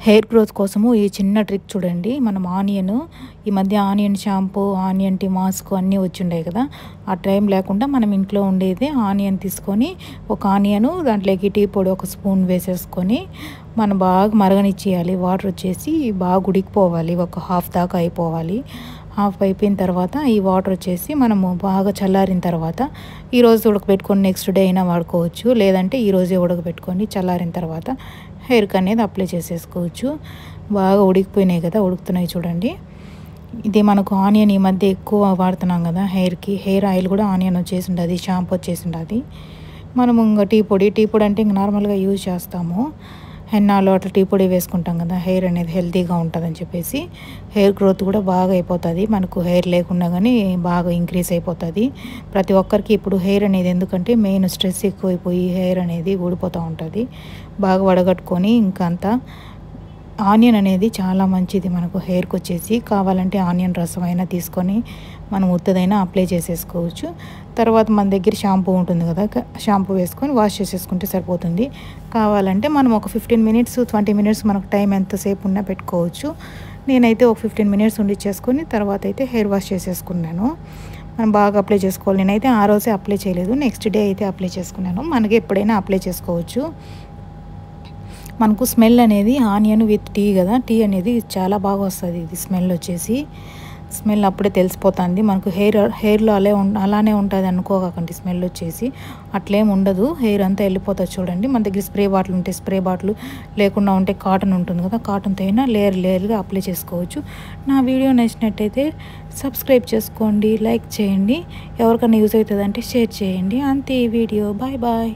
Hair growth కోసము ఈ చిన్న ట్రిక్ చూడండి. మనం ఈ మధ్య onion shampoo, onion tea mask అన్నీ వచ్చుండాయి కదా. ఆ టైం లేకుండా మనం ఇంట్లో ఉండేది ఆనియన్ తీసుకొని, ఒక ఆనియను దాంట్లోకి టీ పొడి ఒక స్పూన్ వేసేసుకొని మనం బాగా మరగనిచ్చేయాలి. వాటర్ వచ్చేసి బాగా ఉడికిపోవాలి, ఒక హాఫ్ దాకా అయిపోవాలి. హాఫ్ అయిపోయిన తర్వాత ఈ వాటర్ వచ్చేసి మనము బాగా చల్లారిన తర్వాత ఈరోజు ఉడకబెట్టుకొని నెక్స్ట్ డే అయినా వాడుకోవచ్చు. లేదంటే ఈరోజే ఉడకబెట్టుకొని చల్లారిన తర్వాత హెయిర్కి అనేది అప్లై చేసేసుకోవచ్చు. బాగా ఉడికిపోయినాయి కదా, ఉడుకుతున్నాయి చూడండి. ఇది మనకు ఆనియన్ ఈ మధ్య ఎక్కువ వాడుతున్నాం కదా హెయిర్కి. హెయిర్ ఆయిల్ కూడా ఆనియన్ వచ్చేసి ఉంటుంది, షాంపూ వచ్చేసి ఉంటుంది. మనము ఇంకా టీ పొడి అంటే ఇంక నార్మల్గా యూజ్ చేస్తాము. హెన్నాలో అట్లా టీ పొడి వేసుకుంటాం కదా, హెయిర్ అనేది హెల్తీగా ఉంటుందని చెప్పేసి. హెయిర్ గ్రోత్ కూడా బాగా అయిపోతుంది. మనకు హెయిర్ లేకుండా కానీ బాగా ఇంక్రీజ్ అయిపోతుంది. ప్రతి ఒక్కరికి ఇప్పుడు హెయిర్ అనేది ఎందుకంటే మెయిన్ స్ట్రెస్ ఎక్కువైపోయి హెయిర్ అనేది ఊడిపోతూ ఉంటుంది. బాగా వడగట్టుకొని ఇంకంతా ఆనియన్ అనేది చాలా మంచిది మనకు హెయిర్కి వచ్చేసి. కావాలంటే ఆనియన్ రసం అయినా తీసుకొని మనం ఉత్తదైనా అప్లై చేసేసుకోవచ్చు. తర్వాత మన దగ్గర షాంపూ ఉంటుంది కదా, షాంపూ వేసుకొని వాష్ చేసేసుకుంటే సరిపోతుంది. కావాలంటే మనం ఒక 15 మినిట్స్ 20 మినిట్స్ మనకు టైం ఎంతసేపు ఉన్నా పెట్టుకోవచ్చు. నేనైతే ఒక 15 మినిట్స్ ఉండిచ్చేసుకొని తర్వాత అయితే హెయిర్ వాష్ చేసేసుకున్నాను. మనం బాగా అప్లై చేసుకోవాలి. నేనైతే ఆ రోజే అప్లై చేయలేదు, నెక్స్ట్ డే అయితే అప్లై చేసుకున్నాను. మనకి ఎప్పుడైనా అప్లై చేసుకోవచ్చు. మనకు స్మెల్ అనేది ఆనియన్ విత్ టీ కదా, టీ అనేది చాలా బాగా వస్తుంది. ఇది స్మెల్ వచ్చేసి స్మెల్ అప్పుడే తెలిసిపోతుంది మనకు. హెయిర్లో అలానే ఉంటుంది అనుకోకండి. స్మెల్ వచ్చేసి అట్లేం ఉండదు, హెయిర్ అంతా వెళ్ళిపోతుంది చూడండి. మన దగ్గర స్ప్రే బాటిల్ ఉంటే స్ప్రే బాటిల్, లేకుండా ఉంటే కాటన్ ఉంటుంది కదా, కాటన్తో అయినా లేయర్గా అప్లై చేసుకోవచ్చు. నా వీడియో నచ్చినట్టయితే సబ్స్క్రైబ్ చేసుకోండి, లైక్ చేయండి. ఎవరికైనా యూజ్ అవుతుందంటే షేర్ చేయండి. అంతే ఈ వీడియో. Bye bye.